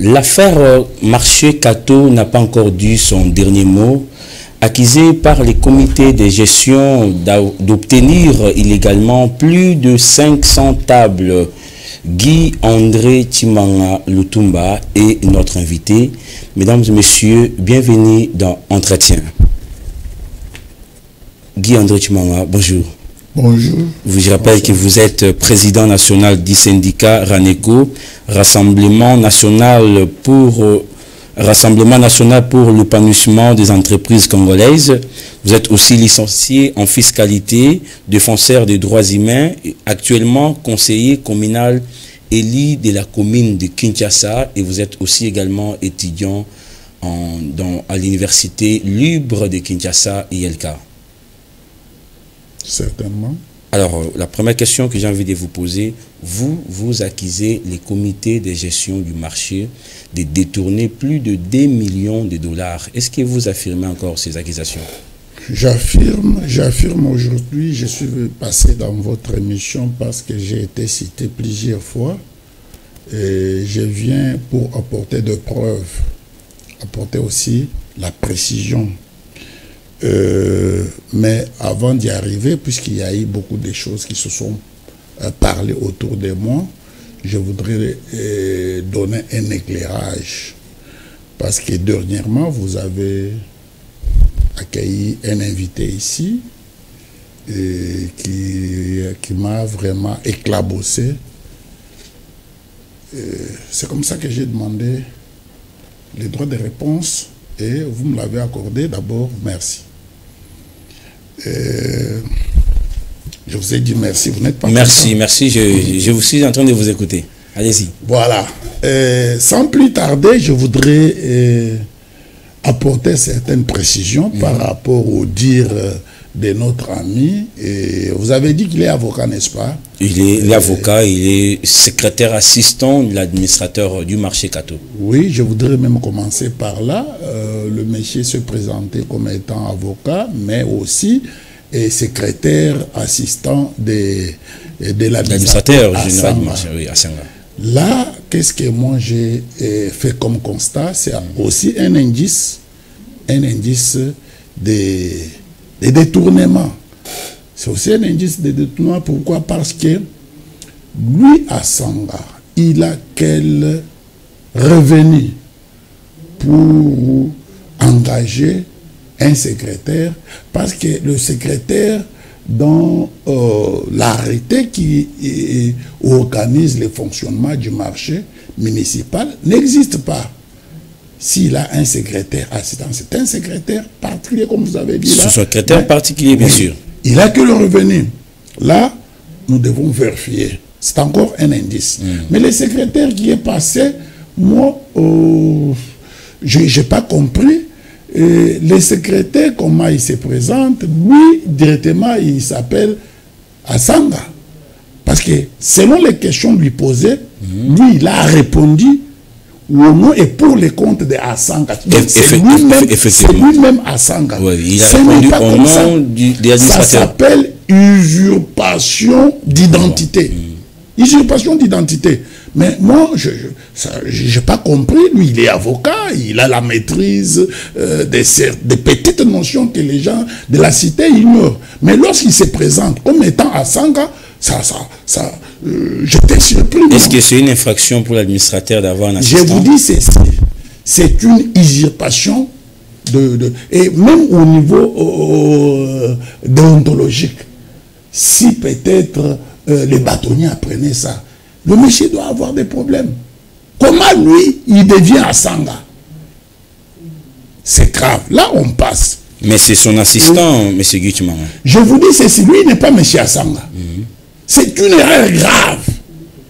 L'affaire Marché Kato n'a pas encore dit son dernier mot. Accusé par les comités de gestion d'obtenir illégalement plus de 500 tables, Guy-André Tshimanga Lutumba est notre invité. Mesdames et messieurs, bienvenue dans Entretien. Guy-André Tshimanga, bonjour. Bonjour. Je rappelle que vous êtes président national du syndicat RANECO, Rassemblement national pour l'épanouissement des entreprises congolaises. Vous êtes aussi licencié en fiscalité, défenseur des droits humains, actuellement conseiller communal élu de la commune de Kinshasa, et vous êtes aussi également étudiant à l'université libre de Kinshasa, ILK. Certainement. Alors, la première question que j'ai envie de vous poser, vous accusez les comités de gestion du marché de détourner plus de 2 millions de dollars. Est-ce que vous affirmez encore ces accusations? J'affirme aujourd'hui. Je suis passé dans votre émission parce que j'ai été cité plusieurs fois. Et je viens pour apporter des preuves, apporter aussi la précision. Mais avant d'y arriver, puisqu'il y a eu beaucoup de choses qui se sont parlées autour de moi, je voudrais donner un éclairage. Parce que dernièrement, vous avez accueilli un invité ici qui m'a vraiment éclaboussé. C'est comme ça que j'ai demandé les droits de réponse et vous me l'avez accordé. D'abord, merci. Je vous ai dit merci, vous n'êtes pas Merci, content. merci, je vous suis en train de vous écouter. Allez-y. Voilà. Sans plus tarder, je voudrais apporter certaines précisions par rapport au dire de notre ami. Et vous avez dit qu'il est avocat, n'est-ce pas? Il est avocat, il est secrétaire assistant de l'administrateur du marché Kato. Oui, je voudrais même commencer par là. Le monsieur se présentait comme étant avocat, mais aussi secrétaire assistant de l'administrateur général du marché, oui, à Senga. Là, qu'est-ce que moi j'ai fait comme constat? C'est aussi un indice de détournement. C'est aussi un indice de détournement. Pourquoi? Parce que lui, à Sanga, il a quel revenu pour engager un secrétaire? Parce que le secrétaire, dans l'arrêté qui organise le fonctionnement du marché municipal, n'existe pas. S'il a un secrétaire assistant, c'est un secrétaire particulier, comme vous avez dit là. C'est un secrétaire particulier, bien sûr. Il n'a que le revenu. Là, nous devons vérifier. C'est encore un indice. Mais le secrétaire qui est passé, moi, je n'ai pas compris. Le secrétaire, comment il se présente, lui, directement, il s'appelle Asanga. Parce que selon les questions lui posées, lui, il a répondu au nom et pour les comptes de Asanga. C'est lui-même Asanga. Ouais, il a répondu au nom de l'administrateur. Ça s'appelle usurpation d'identité. Usurpation d'identité. Mais moi, je n'ai pas compris. Lui, il est avocat, il a la maîtrise des petites notions que les gens de la cité ignorent. Mais lorsqu'il se présente comme étant Asanga, j'étais surpris. Est-ce que c'est une infraction pour l'administrateur d'avoir un assistant? Je vous dis, c'est une usurpation et même au niveau déontologique. Si peut-être les bâtonniers apprenaient ça, le monsieur doit avoir des problèmes. Comment lui, il devient Asanga? C'est grave. Là, on passe. Mais c'est son assistant, M. Guichman. Je vous dis ceci, lui n'est pas M. Asanga. C'est une erreur grave.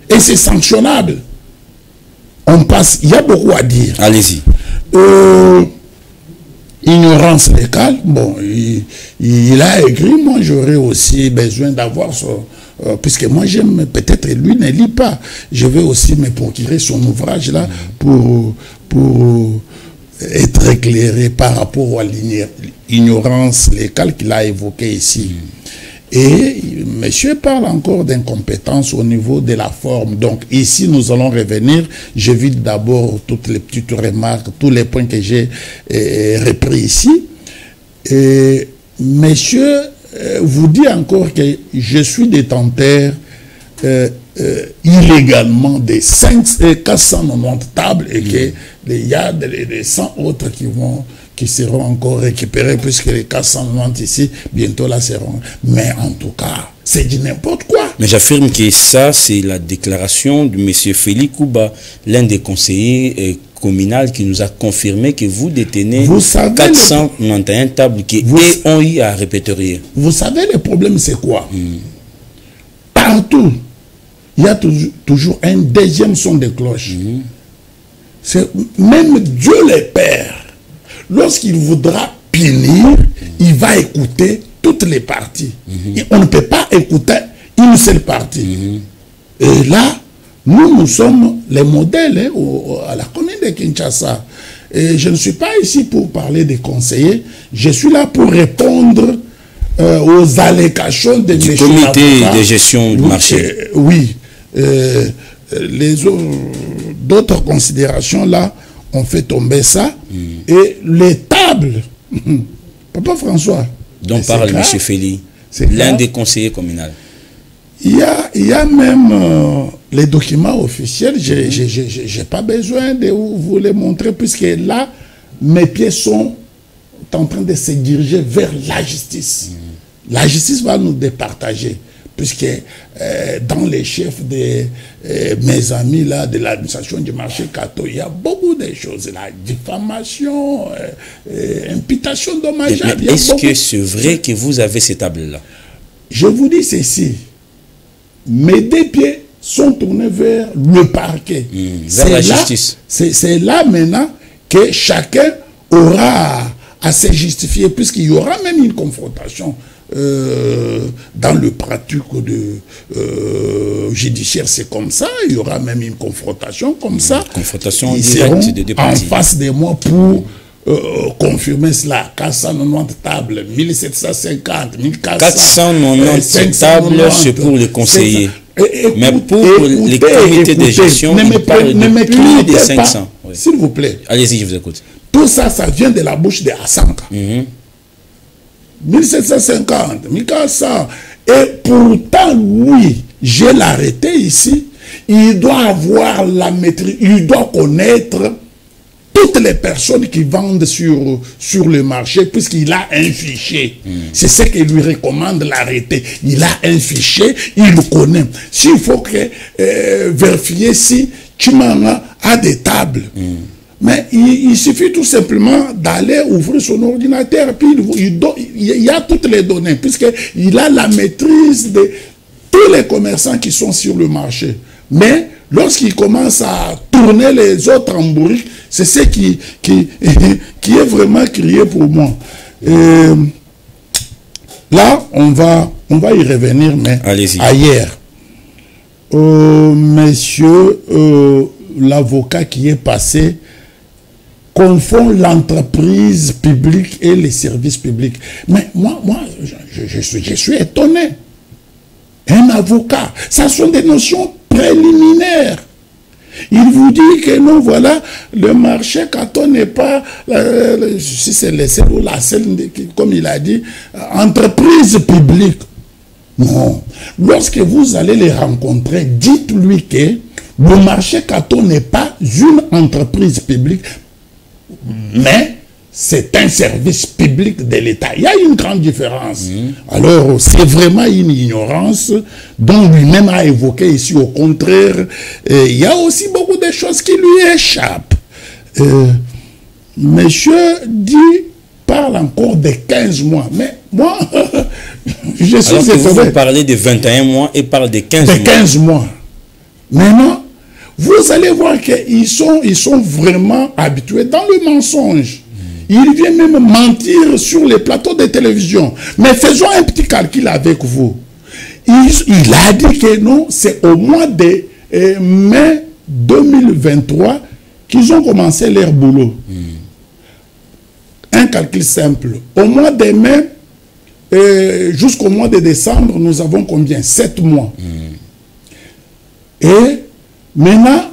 Et c'est sanctionnable. On passe. Il y a beaucoup à dire. Allez-y. Ignorance légale. Bon, il a écrit. Moi, j'aurais aussi besoin d'avoir son... puisque moi, j'aime... Peut-être lui ne lit pas. Je vais aussi me procurer son ouvrage là pour être éclairé par rapport à l'ignorance légale qu'il a évoquée ici. Et monsieur parle encore d'incompétence au niveau de la forme. Donc ici, nous allons revenir. J'évite d'abord toutes les petites remarques, tous les points que j'ai repris ici. Et monsieur vous dit encore que je suis détenteur illégalement des 490 tables et qu'il y a des 100 autres qui seront encore récupérés puisque les 490 ici, bientôt là seront. Mais en tout cas, c'est du n'importe quoi. Mais j'affirme que ça, c'est la déclaration de M. Félix Kouba, l'un des conseillers communal qui nous a confirmé que vous détenez 491 tables qui ont eu à répertorier. Vous savez, le problème, c'est quoi? Partout, il y a toujours un deuxième son de cloche. Même Dieu le Père, lorsqu'il voudra punir, il va écouter toutes les parties. Et on ne peut pas écouter une seule partie. Et là, nous sommes les modèles à la commune de Kinshasa. Et je ne suis pas ici pour parler des conseillers. Je suis là pour répondre aux allégations du comité de gestion du marché. Oui. D'autres considérations là ont fait tomber ça. Et les tables, Papa François. Dont parle M. Félix, l'un des conseillers communaux. Il y a même les documents officiels, je n'ai pas besoin de vous les montrer, puisque là, mes pieds sont en train de se diriger vers la justice. La justice va nous départager, puisque dans les chefs de mes amis là, de l'administration du marché Kato, il y a beaucoup de choses, la diffamation, imputation dommageable. Est-ce que c'est vrai que vous avez ces tables-là? Je vous dis ceci. Mes deux pieds sont tournés vers le parquet. Vers la justice. C'est là maintenant que chacun aura à se justifier, puisqu'il y aura même une confrontation dans le pratique judiciaire, c'est comme ça. Il y aura même une confrontation comme ça. Confrontation Ils directe des deux parties. en face de moi pour confirmer cela. 490 tables, 1750, 1400. 490 tables, c'est pour les conseillers. Mais pour les comités de gestion, ils parlent de plus de 500. Oui. S'il vous plaît. Allez-y, je vous écoute. Tout ça, ça vient de la bouche de Hassanka. 1750, 1400. Et pourtant, oui, j'ai l'arrêté ici. Il doit avoir la maîtrise, il doit connaître toutes les personnes qui vendent sur le marché, puisqu'il a un fichier. C'est ce que lui recommande l'arrêté. Il a un fichier, il le connaît. S'il faut vérifier si Chimanga a des tables. Mais il suffit tout simplement d'aller ouvrir son ordinateur, puis il y a toutes les données, puisqu'il a la maîtrise de tous les commerçants qui sont sur le marché. Mais lorsqu'il commence à tourner les autres en bourrique, c'est ce qui est vraiment crié pour moi. Là, on va y revenir, mais ailleurs. Monsieur, l'avocat qui est passé, confond l'entreprise publique et les services publics. Mais moi je suis étonné. Un avocat, ça sont des notions préliminaires. Il vous dit que non, voilà, le marché Kato n'est pas, si c'est le seul ou la seule, comme il a dit, entreprise publique. Non. Lorsque vous allez les rencontrer, dites-lui que le marché Kato n'est pas une entreprise publique, mais c'est un service public de l'État. Il y a une grande différence. Alors, c'est vraiment une ignorance dont lui-même a évoqué ici. Au contraire, il y a aussi beaucoup de choses qui lui échappent. Monsieur parle encore de 15 mois. Mais moi, je suis alors que vous parlez de 21 mois et parle de 15 mois. De 15 mois. Maintenant, vous allez voir qu'ils sont vraiment habitués dans le mensonge. Il vient même mentir sur les plateaux de télévision. Mais faisons un petit calcul avec vous. Il a dit que non, c'est au mois de mai 2023 qu'ils ont commencé leur boulot. Un calcul simple. Au mois de mai, Et jusqu'au mois de décembre, nous avons combien? 7 mois. Et maintenant,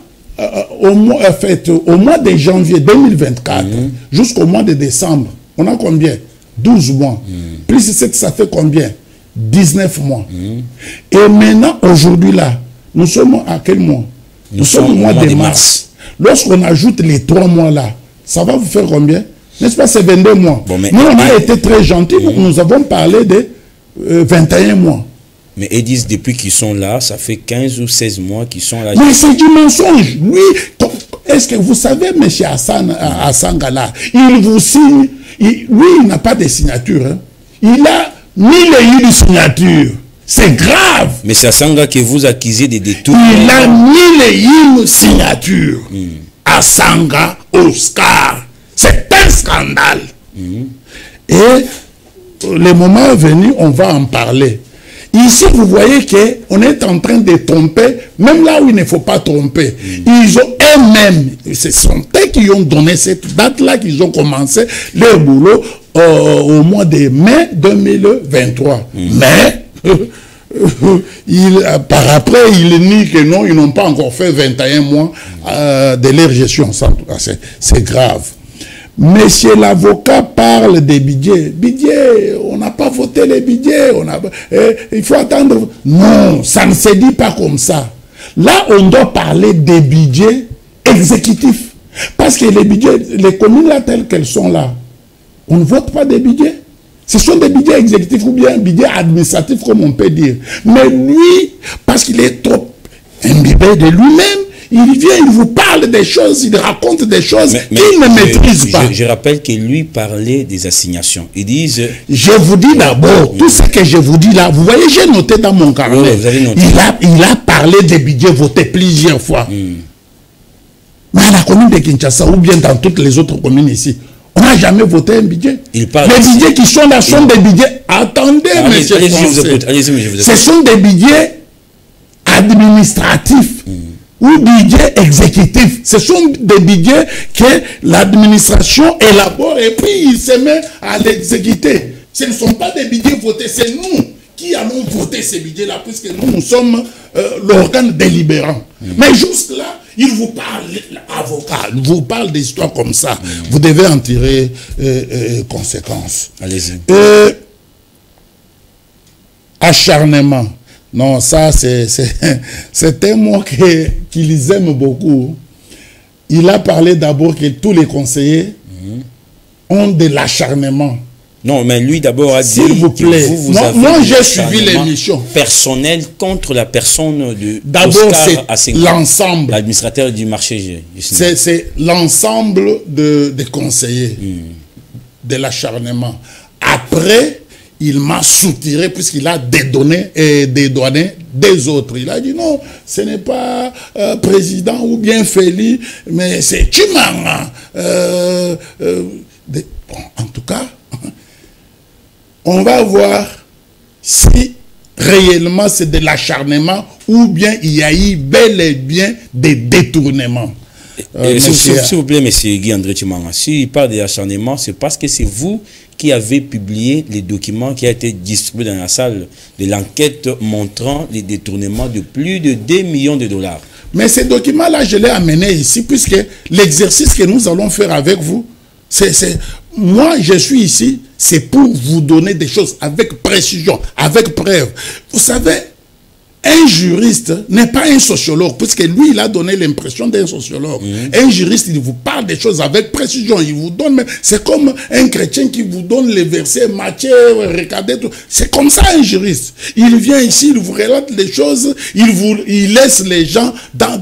au mois de janvier 2024, jusqu'au mois de décembre, on a combien? 12 mois. Plus 7, ça fait combien? 19 mois. Et maintenant, aujourd'hui là, nous sommes à quel mois? Nous sommes au mois de mars. Lorsqu'on ajoute les 3 mois là, ça va vous faire combien? N'est-ce pas? C'est 22 mois. Bon, nous, on a été très gentils. Nous avons parlé de 21 mois. Mais ils disent depuis qu'ils sont là, ça fait 15 ou 16 mois qu'ils sont là. Mais c'est du mensonge. Oui. Est-ce que vous savez, M. Asanga là, il vous signe. Lui, il n'a pas de signature. Hein. Il a 1001 signatures. C'est grave. Mais c'est Asanga que vous accusez de détours. Il a 1001 signatures. Asanga Oscar. C'est un scandale. Et le moment venu, on va en parler. Ici, vous voyez qu'on est en train de tromper, même là où il ne faut pas tromper. Ils ont eux-mêmes, ce sont eux qui ont donné cette date-là, qu'ils ont commencé leur boulot au mois de mai 2023. Mais, par après, ils nient que non, ils n'ont pas encore fait 21 mois de leur gestion. C'est grave. Monsieur l'avocat parle des budgets. Budget, on n'a pas voté les budgets. Il faut attendre. Non, ça ne se dit pas comme ça. Là, on doit parler des budgets exécutifs. Parce que les budgets, les communes là, telles qu'elles sont là, on ne vote pas des budgets. Ce sont des budgets exécutifs ou bien budgets administratifs, comme on peut dire. Mais lui, parce qu'il est trop imbibé de lui-même, il vient, il vous parle des choses, il raconte des choses qu'il ne maîtrise pas. Je rappelle que lui parlait des assignations. Ils disent... Je vous dis d'abord, tout ce que je vous dis là, vous voyez, j'ai noté dans mon carnet. Il a parlé des budgets votés plusieurs fois. Mais à la commune de Kinshasa ou bien dans toutes les autres communes ici, on n'a jamais voté un budget. Les budgets qui sont là sont des budgets... Attendez, monsieur Français. Ce sont des budgets administratifs. Ou budget exécutif. Ce sont des budgets que l'administration élabore et puis il se met à l'exécuter. Ce ne sont pas des budgets votés, c'est nous qui allons voter ces budgets-là, puisque nous sommes l'organe délibérant. Mais juste là, il vous parle, l'avocat, il vous parle d'histoires comme ça. Vous devez en tirer conséquences. Allez-y. Acharnement. Non, ça, c'est un mot qu'ils aiment beaucoup. Il a parlé d'abord que tous les conseillers ont de l'acharnement. Non, mais lui d'abord a dit... S'il vous plaît. Moi, j'ai suivi l'émission. Personnel contre la personne de... D'abord, c'est l'ensemble. L'administrateur du marché. C'est l'ensemble des conseillers. De l'acharnement. Après... il m'a soutiré puisqu'il a dédouané des autres. Il a dit non, ce n'est pas président ou bien Félix, mais c'est Chimanga. Bon, en tout cas, on va voir si réellement c'est de l'acharnement ou bien il y a eu bel et bien des détournements. S'il vous plaît, M. Guy André Chimanga, s'il parle d'acharnement, c'est parce que c'est vous qui avez publié les documents qui ont été distribués dans la salle de l'enquête montrant les détournements de plus de 2 millions de dollars. Mais ces documents-là, je les ai amenés ici, puisque l'exercice que nous allons faire avec vous, moi, je suis ici, c'est pour vous donner des choses avec précision, avec preuve. Vous savez, un juriste n'est pas un sociologue, puisque lui, il a donné l'impression d'un sociologue. Un juriste, il vous parle des choses avec précision. Il vous donne, c'est comme un chrétien qui vous donne les versets, Matthieu, regardez tout. C'est comme ça un juriste. Il vient ici, il vous relate les choses, il laisse les gens dans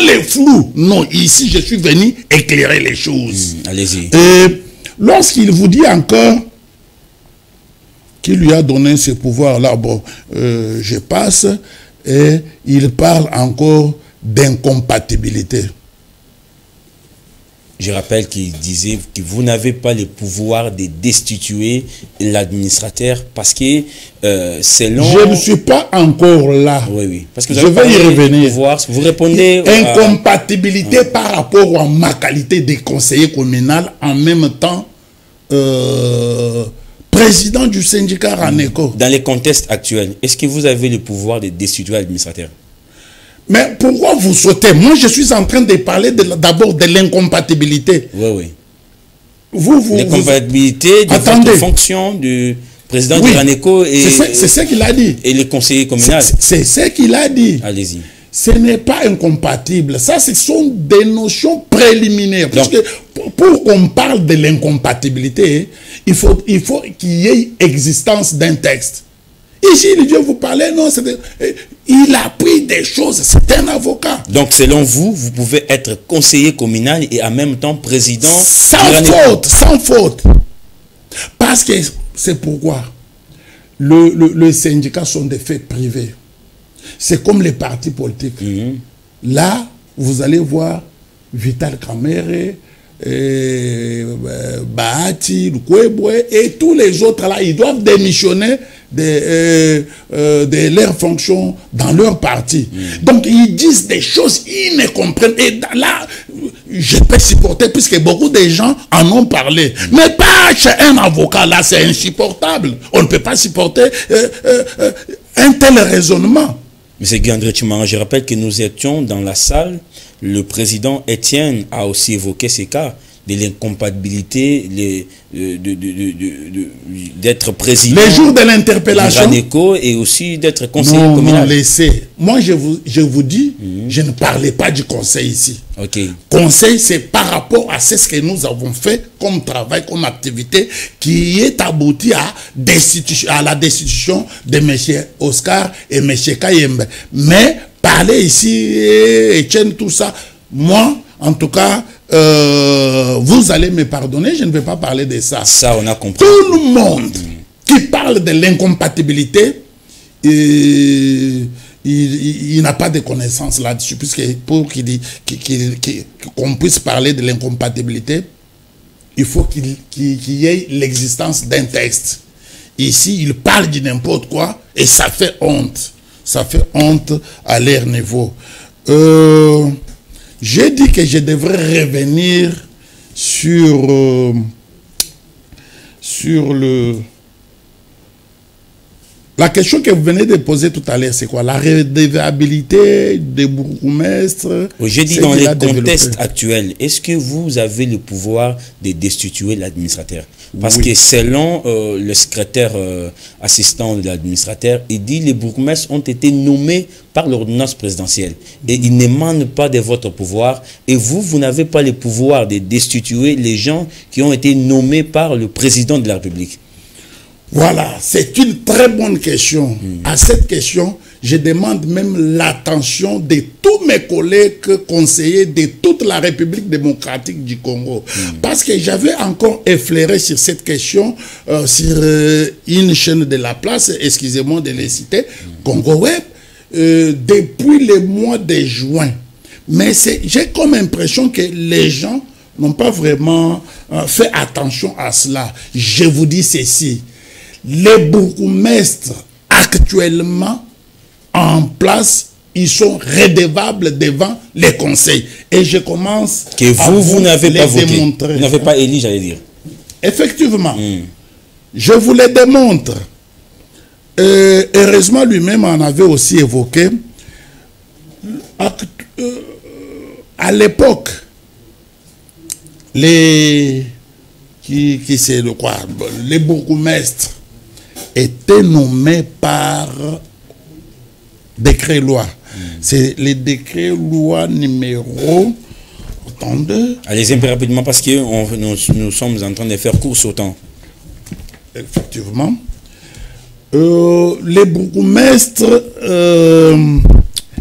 les flous. Non, ici, je suis venu éclairer les choses. Allez-y. Et lorsqu'il vous dit encore qui lui a donné ce pouvoir-là, bon, je passe, et il parle encore d'incompatibilité. Je rappelle qu'il disait que vous n'avez pas le pouvoir de destituer l'administrateur parce que selon... Je ne suis pas encore là. Oui, oui. Parce que je vais y revenir. Vous répondez... Incompatibilité par rapport à ma qualité de conseiller communal, en même temps... président du syndicat Raneco. Dans les contextes actuels, est-ce que vous avez le pouvoir de destituer l'administrateur? Mais pourquoi vous sautez? Moi, je suis en train de parler d'abord de l'incompatibilité. Oui, oui. L'incompatibilité de votre fonction du président du Raneco et... C'est ce qu'il a dit. Et le conseiller communal. C'est ce qu'il a dit. Allez-y. Ce n'est pas incompatible. Ça, ce sont des notions préliminaires. Parce que pour qu'on parle de l'incompatibilité, il faut qu'il y ait existence d'un texte. Ici, il vient vous parler, non, il a pris des choses, c'est un avocat. Donc, selon vous, vous pouvez être conseiller communal et en même temps président... Sans faute. Parce que c'est pourquoi le syndicat sont des faits privés. C'est comme les partis politiques. Là, vous allez voir Vital Kamerhe, Bahati, Lukwebwe et tous les autres là, ils doivent démissionner de leurs fonctions dans leur parti. Donc ils disent des choses, ils ne comprennent. Et là, je peux supporter puisque beaucoup de gens en ont parlé. Mais pas chez un avocat, là c'est insupportable. On ne peut pas supporter un tel raisonnement. Monsieur Guy-André Tchimanga, je rappelle que nous étions dans la salle. Le président Etienne a aussi évoqué ces cas de l'incompatibilité d'être président. Les jours de l'interpellation. Raneco et aussi d'être conseiller communal. Non, laissez. Moi, je vous dis, je ne parlais pas du conseil ici. Ok. Conseil, c'est par rapport à ce que nous avons fait comme travail, comme activité, qui est abouti à la destitution de M. Oscar et M. Kayembe. Mais parler ici, Etienne, tout ça, moi, en tout cas, vous allez me pardonner, je ne vais pas parler de ça. Ça, on a compris. Tout le monde qui parle de l'incompatibilité, il n'a pas de connaissances là-dessus, puisque pour qu'on puisse parler de l'incompatibilité, il faut qu'il y ait l'existence d'un texte. Ici, il parle de n'importe quoi et ça fait honte. Ça fait honte à leur niveau. J'ai dit que je devrais revenir sur la question que vous venez de poser tout à l'heure, c'est quoi? La redevabilité des bourgmestres. J'ai dit dans les contextes actuels, est-ce que vous avez le pouvoir de destituer l'administrateur? Parce que selon le secrétaire assistant de l'administrateur, il dit que les bourgmestres ont été nommés par l'ordonnance présidentielle. Et ils n'émanent pas de votre pouvoir. Et vous n'avez pas le pouvoir de destituer les gens qui ont été nommés par le président de la République. Voilà, c'est une très bonne question. À cette question, je demande même l'attention de tous mes collègues conseillers de toute la République démocratique du Congo. Parce que j'avais encore effleuré sur cette question sur une chaîne de la place, excusez-moi de les citer, Congo Web, depuis le mois de juin. Mais j'ai comme impression que les gens n'ont pas vraiment fait attention à cela. Je vous dis ceci. Les bourgmestres actuellement en place, ils sont redevables devant les conseils. Et je commence que vous n'avez pas voté. Vous n'avez pas élu, j'allais dire. Effectivement. Je vous les démontre. Heureusement, lui-même en avait aussi évoqué. À l'époque, les bourgmestres étaient nommés par décret-loi. C'est le décret-loi numéro... Attendez. Allez-y un peu rapidement parce que nous sommes en train de faire course au temps. Effectivement. Les bourgmestres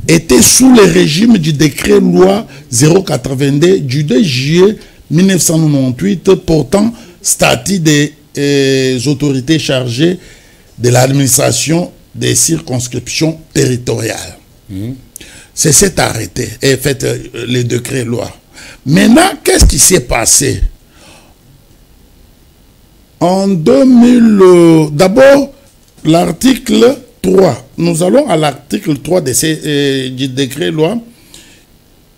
étaient sous le régime du décret-loi 082 du 2 juillet 1998 portant statut des autorités chargées de l'administration des circonscriptions territoriales. C'est cet arrêté et fait le décret-loi. Maintenant, qu'est-ce qui s'est passé? En 2000, d'abord, l'article 3. Nous allons à l'article 3 du décret-loi.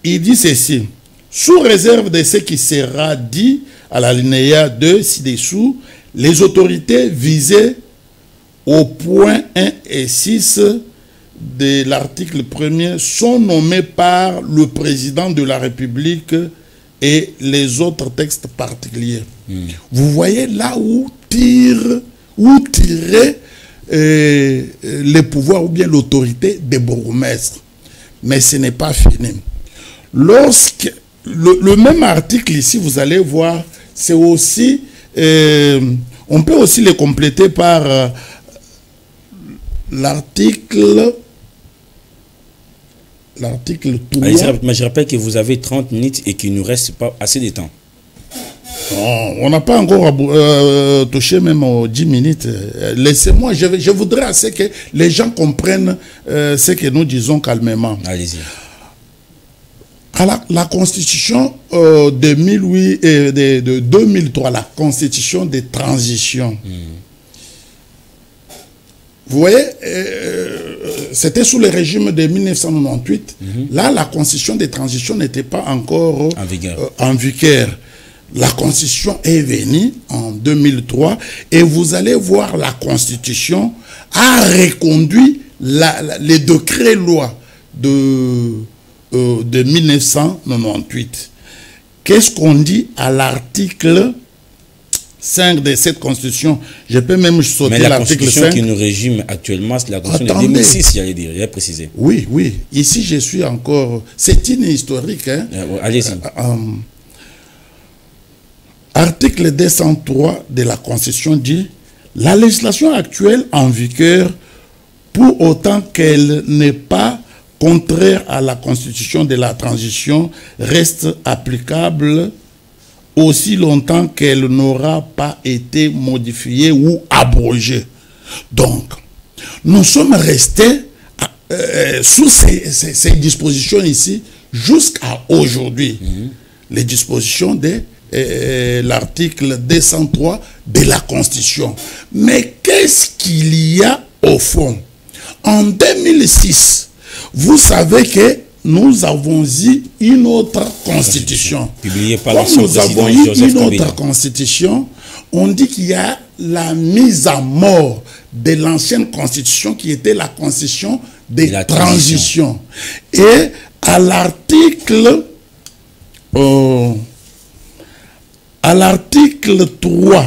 Il dit ceci. Sous réserve de ce qui sera dit à l'alinéa 2 ci-dessous, les autorités visées au point 1 et 6 de l'article 1er sont nommées par le président de la République et les autres textes particuliers. Vous voyez là où tirer les pouvoirs ou bien l'autorité des bourgmestres. Mais ce n'est pas fini. Lorsque le même article ici, vous allez voir, c'est aussi, on peut aussi les compléter par l'article 3. Mais je rappelle que vous avez 30 minutes et qu'il ne nous reste pas assez de temps. Non, on n'a pas encore touché même aux 10 minutes. Laissez-moi, je voudrais assez que les gens comprennent ce que nous disons calmement. Allez-y. La constitution de 2003, la constitution de transition. Vous voyez, c'était sous le régime de 1998. Là, la constitution de transition n'était pas encore en vigueur. La constitution est venue en 2003 et vous allez voir la constitution a reconduit les décrets-lois de 1998. Qu'est-ce qu'on dit à l'article 5 de cette constitution? Je peux même sauter l'article 5. Mais la constitution qui nous régime actuellement, c'est la constitution de 2006, j'allais dire, j'ai précisé. Oui, oui. Ici, je suis encore... C'est une historique. Hein? Allez-y. Article 203 de la Constitution dit « La législation actuelle en vigueur, pour autant qu'elle n'est pas contraire à la Constitution de la transition, reste applicable aussi longtemps qu'elle n'aura pas été modifiée ou abrogée. » Donc, nous sommes restés sous ces dispositions ici jusqu'à aujourd'hui. Les dispositions de l'article 203 de la Constitution. Mais qu'est-ce qu'il y a au fond? En 2006, vous savez que nous avons eu une autre constitution. Publiée par Comme nous avons eu une autre Kabila. constitution, on dit qu'il y a la mise à mort de l'ancienne constitution qui était la constitution de la transition. Et à l'article... à l'article 3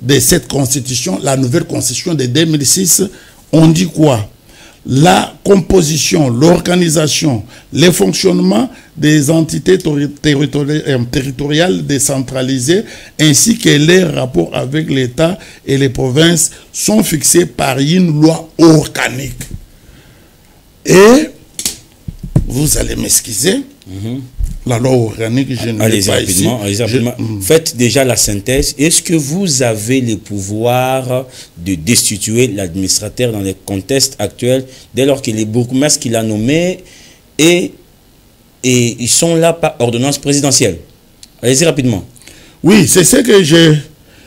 de cette constitution, la nouvelle constitution de 2006, on dit quoi? La composition, l'organisation, le fonctionnement des entités territoriales décentralisées ainsi que les rapports avec l'État et les provinces sont fixés par une loi organique. Et vous allez m'excuser, la loi organique, je ne l'ai pas ici. Rapidement. Faites déjà la synthèse. Est-ce que vous avez le pouvoir de destituer l'administrateur dans le contexte actuel dès lors que les bourgmestres qu'il a nommés et ils sont là par ordonnance présidentielle? Allez-y rapidement. Oui, c'est ce que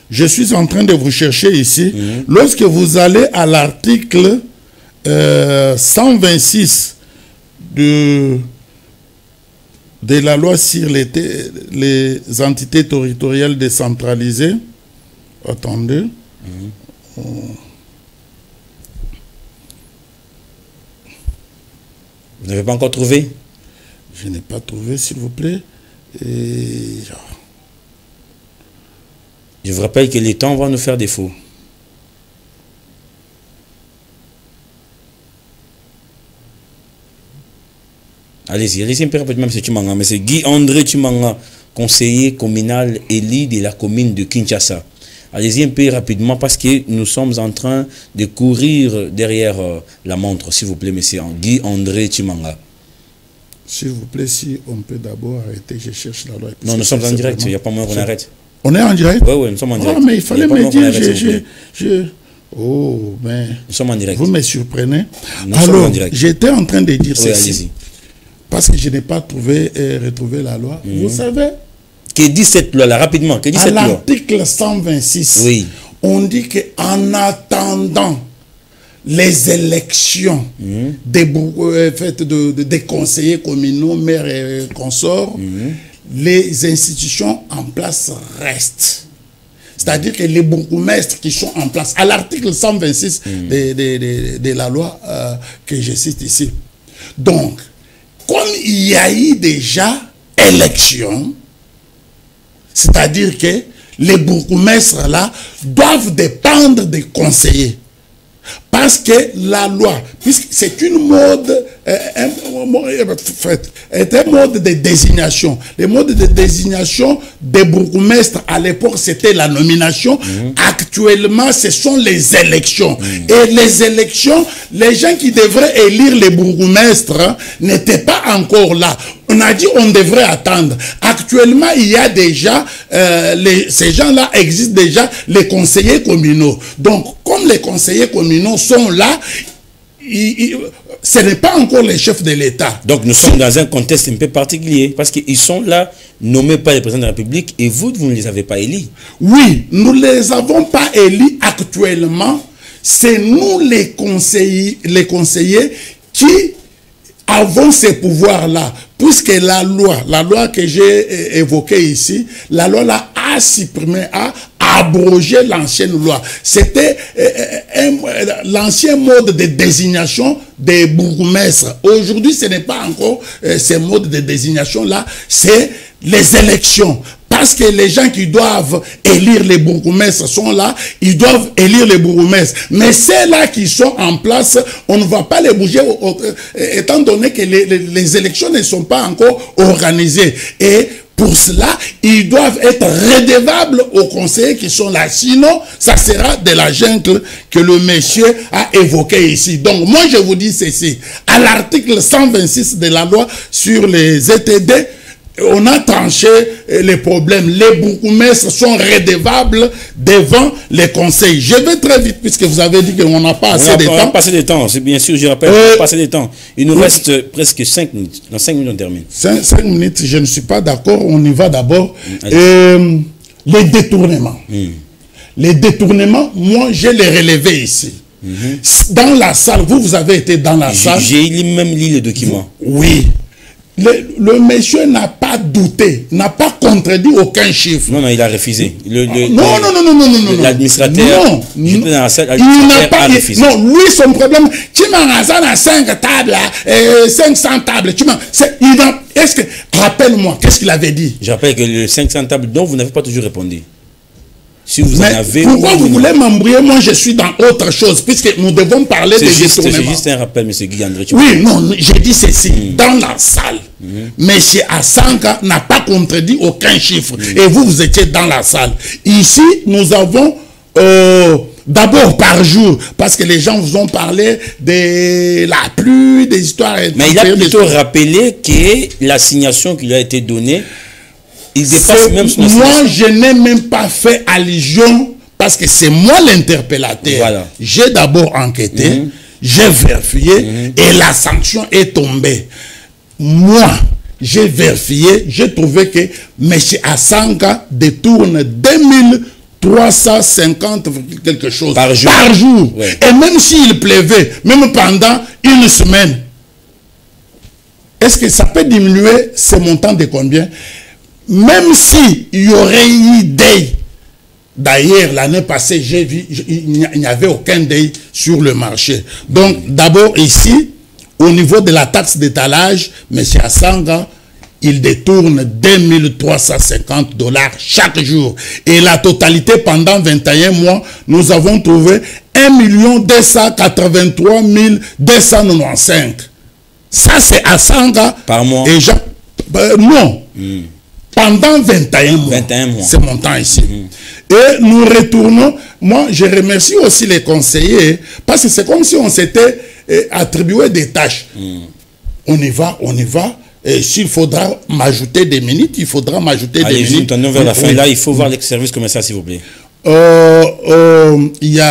je suis en train de vous chercher ici. Lorsque vous allez à l'article 126 de la loi sur les entités territoriales décentralisées. Attendez. Vous n'avez pas encore trouvé? Je n'ai pas trouvé, s'il vous plaît. Je vous rappelle que les temps vont nous faire défaut. Allez-y, un peu rapidement, M. Chimanga. Mais c'est Guy-André Chimanga, conseiller communal élu de la commune de Kinshasa. Allez-y un peu rapidement parce que nous sommes en train de courir derrière la montre, s'il vous plaît, monsieur Guy-André Chimanga. S'il vous plaît, si on peut d'abord arrêter, je cherche la loi. Non, nous sommes en direct, il n'y a pas moyen qu'on arrête. On est en direct? Oui, oui, nous sommes en direct. Ah, mais il fallait me dire, oh, mais... Nous sommes en direct. Vous me surprenez. Nous sommes en direct. J'étais en train de dire oui, ceci. Parce que je n'ai pas retrouvé la loi. Vous savez? Que dit cette loi-là, rapidement? Que dit cette loi? À l'article 126, oui. On dit qu'en attendant les élections des conseillers communaux, maires et consorts, les institutions en place restent. C'est-à-dire que les bourgmestres qui sont en place, à l'article 126 de la loi que je cite ici. Donc, comme il y a eu déjà élection, c'est-à-dire que les bourgmestres là doivent dépendre des conseillers. Parce que la loi, puisque c'est une mode, un mode de désignation. Le mode de désignation des bourgmestres à l'époque, c'était la nomination. Actuellement, ce sont les élections. Et les élections, les gens qui devraient élire les bourgmestres n'étaient pas encore là. On a dit on devrait attendre. Actuellement, il y a déjà, ces gens-là existent déjà, les conseillers communaux. Donc, comme les conseillers communaux sont là, ce n'est pas encore les chefs de l'État. Donc, nous sommes dans un contexte un peu particulier, parce qu'ils sont là, nommés par le président de la République, et vous ne les avez pas élus. Oui, nous ne les avons pas élus actuellement. C'est nous les conseillers qui avons ces pouvoirs-là. Puisque la loi que j'ai évoquée ici, la loi là a supprimé, a abrogé l'ancienne loi. C'était l'ancien mode de désignation des bourgmestres. Aujourd'hui, ce n'est pas encore ces modes de désignation-là, c'est les élections. Parce que les gens qui doivent élire les bourgmestres sont là, ils doivent élire les bourgmestres. Mais ceux-là qui sont en place, on ne va pas les bouger, étant donné que les élections ne sont pas encore organisées. Et pour cela, ils doivent être redevables aux conseillers qui sont là. Sinon, ça sera de la jungle que le monsieur a évoqué ici. Donc, moi, je vous dis ceci. À l'article 126 de la loi sur les ETD, on a tranché les problèmes. Les bourgmestres sont redevables devant les conseils. Je vais très vite puisque vous avez dit qu'on n'a pas assez de temps. On a passé de temps, c'est bien sûr, je rappelle, on a passé de temps. Il nous reste presque 5 minutes. Dans 5 minutes, on termine. 5 minutes, je ne suis pas d'accord. On y va d'abord. Les détournements. Les détournements, moi, je les relevés ici. Dans la salle, vous avez été dans la salle. J'ai même lu le document. Oui. Le monsieur n'a pas douté, n'a pas contredit aucun chiffre. Non, il a refusé. Non. L'administrateur, il n'a pas refusé. Non, lui, son problème, tu m'as 5 tables, 500 tables. Est-ce que, rappelle-moi, qu'est-ce qu'il avait dit? Je rappelle que les 500 tables dont vous n'avez pas toujours répondu. Si vous en avez... Pourquoi vous voulez m'embrouiller? Moi, je suis dans autre chose, puisque nous devons parler des détournements. C'est juste un rappel, M. Guy André. Oui, non, j'ai dit ceci. Dans la salle, M. Asanga n'a pas contredit aucun chiffre. Et vous étiez dans la salle. Ici, nous avons... d'abord par jour, parce que les gens vous ont parlé de la pluie, des histoires... Mais il a plutôt rappelé que l'assignation qui lui a été donnée, il dépasse même son assignation. Moi, je n'ai même pas fait allusion, parce que c'est moi l'interpellateur. Voilà. J'ai d'abord enquêté, j'ai vérifié, et la sanction est tombée. Moi, j'ai vérifié, j'ai trouvé que M. Asanga détourne 2350 quelque chose par jour. Ouais. Et même s'il pleuvait, même pendant une semaine, est-ce que ça peut diminuer ce montant de combien? Même s'il y aurait eu deuil, d'ailleurs l'année passée, j'ai vu, il n'y avait aucun deuil sur le marché. Donc d'abord ici, au niveau de la taxe d'étalage, M. Asanga, il détourne 2350 $ chaque jour. Et la totalité pendant 21 mois, nous avons trouvé 1 283 295. Ça, c'est Asanga. Par mois? Et non. Pendant 21 mois. 21 mois. Ce montant ici. Et nous retournons. Moi, je remercie aussi les conseillers, parce que c'est comme si on s'était attribué des tâches. On y va. Et s'il faudra m'ajouter des minutes, il faudra m'ajouter des minutes. Allez-y, tournons vers la fin. Là, il faut voir les services commerciaux, s'il vous plaît. Il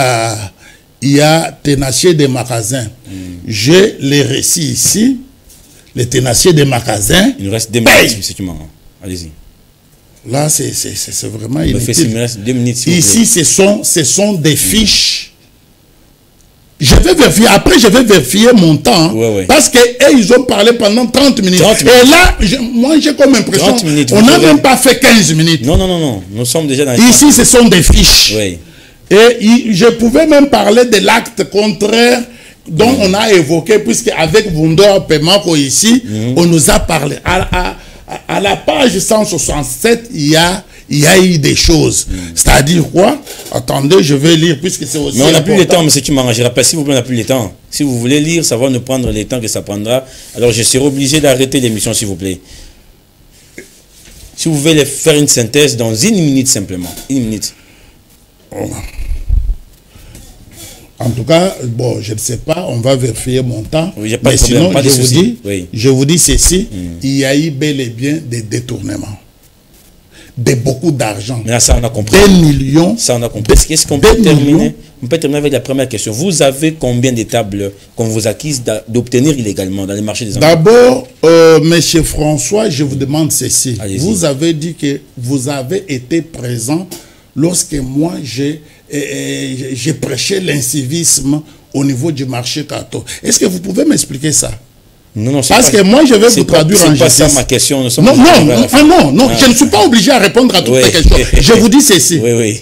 y a tenaciers des magasins. J'ai les récits ici. Les tenaciers des magasins. Il nous reste 2 minutes, effectivement. Allez-y. Là, c'est vraiment inutile. Il me reste 2 minutes, ici, ce sont des fiches Je vais vérifier. Après, je vais vérifier mon temps. Parce qu'ils ont parlé pendant 30 minutes. Et là, moi, j'ai comme impression on n'a même pas fait 15 minutes. Non, non, non, non. Nous sommes déjà dans les Ici, ce sont des fiches. Oui. Et je pouvais même parler de l'acte contraire dont on a évoqué, puisque avec Vundor Pemako ici, on nous a parlé. À la page 167, il y a eu des choses. C'est-à-dire quoi? Attendez, je vais lire, puisque c'est aussi. Mais on n'a plus le temps, M. Chimanga. Je rappelle, s'il vous plaît, on n'a plus le temps. Si vous voulez lire, ça va nous prendre le temps que ça prendra. Alors, je serai obligé d'arrêter l'émission, s'il vous plaît. Si vous voulez faire une synthèse dans 1 minute simplement. 1 minute. En tout cas, bon, je ne sais pas, on va vérifier mon temps. Oui, pas mais de problème, sinon, pas de souci. Je vous dis ceci, il y a eu bel et bien des détournements. De beaucoup d'argent. Mais là, ça, on a compris. Des millions. Ça, on a compris. Est-ce qu'on peut terminer? On peut terminer avec la première question. Vous avez combien de tables qu'on vous accuse d'obtenir illégalement dans les marchés des emploi? D'abord, M. François, je vous demande ceci. Vous avez dit que vous avez été présent lorsque moi, j'ai prêché l'incivisme au niveau du marché Kato. Est-ce que vous pouvez m'expliquer ça? Non, non, parce que moi, je vais vous traduire en justice. C'est pas ça ma question. Non, je ne suis pas obligé à répondre à toutes les questions. Je vous dis ceci. Oui, oui.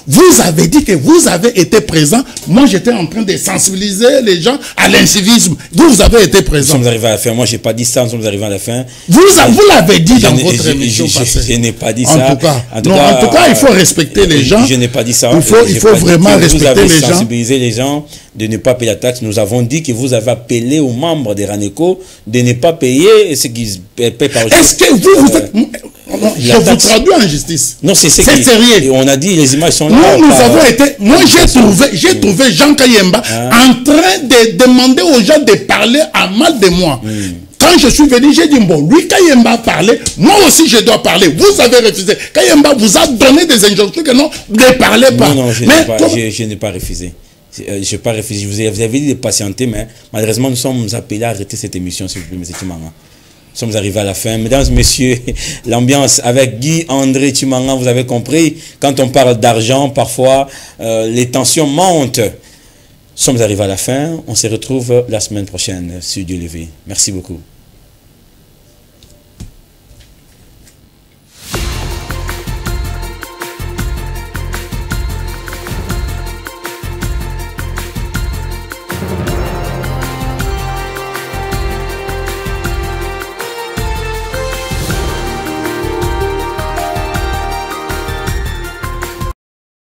Vous avez dit que vous avez été présent. Moi, j'étais en train de sensibiliser les gens à l'incivisme. Vous avez été présent. Nous sommes arrivés à la fin. Moi, je n'ai pas dit ça. Nous sommes arrivés à la fin. Vous l'avez dit dans votre émission passée. Je n'ai pas dit ça. En tout cas, il faut respecter les gens. Je n'ai pas dit ça. Il faut vraiment respecter les gens. Vous avez sensibilisé les gens de ne pas payer la taxe. Nous avons dit que vous avez appelé aux membres des RANECO de ne pas payer ce qu'ils paient par jour. Est-ce que vous êtes... Je vous traduis en justice. Non, c'est sérieux. Et on a dit, les images sont là. Nous avons été... Moi, j'ai trouvé Jean Kayemba en train de demander aux gens de parler à mal de moi. Quand je suis venu, j'ai dit, bon, lui, Kayemba parlait, moi aussi, je dois parler. Vous avez refusé. Kayemba vous a donné des injonctions que non, ne parlez pas. Non, non, je n'ai pas refusé. Je n'ai pas refusé. Vous avez dit de patienter, mais malheureusement, nous sommes appelés à arrêter cette émission, s'il vous plaît, M. Chimanga. Nous sommes arrivés à la fin. Mesdames et messieurs, l'ambiance avec Guy-André Chimanga, vous avez compris, quand on parle d'argent, parfois, les tensions montent. Nous sommes arrivés à la fin. On se retrouve la semaine prochaine, sur Dieu levé. Merci beaucoup.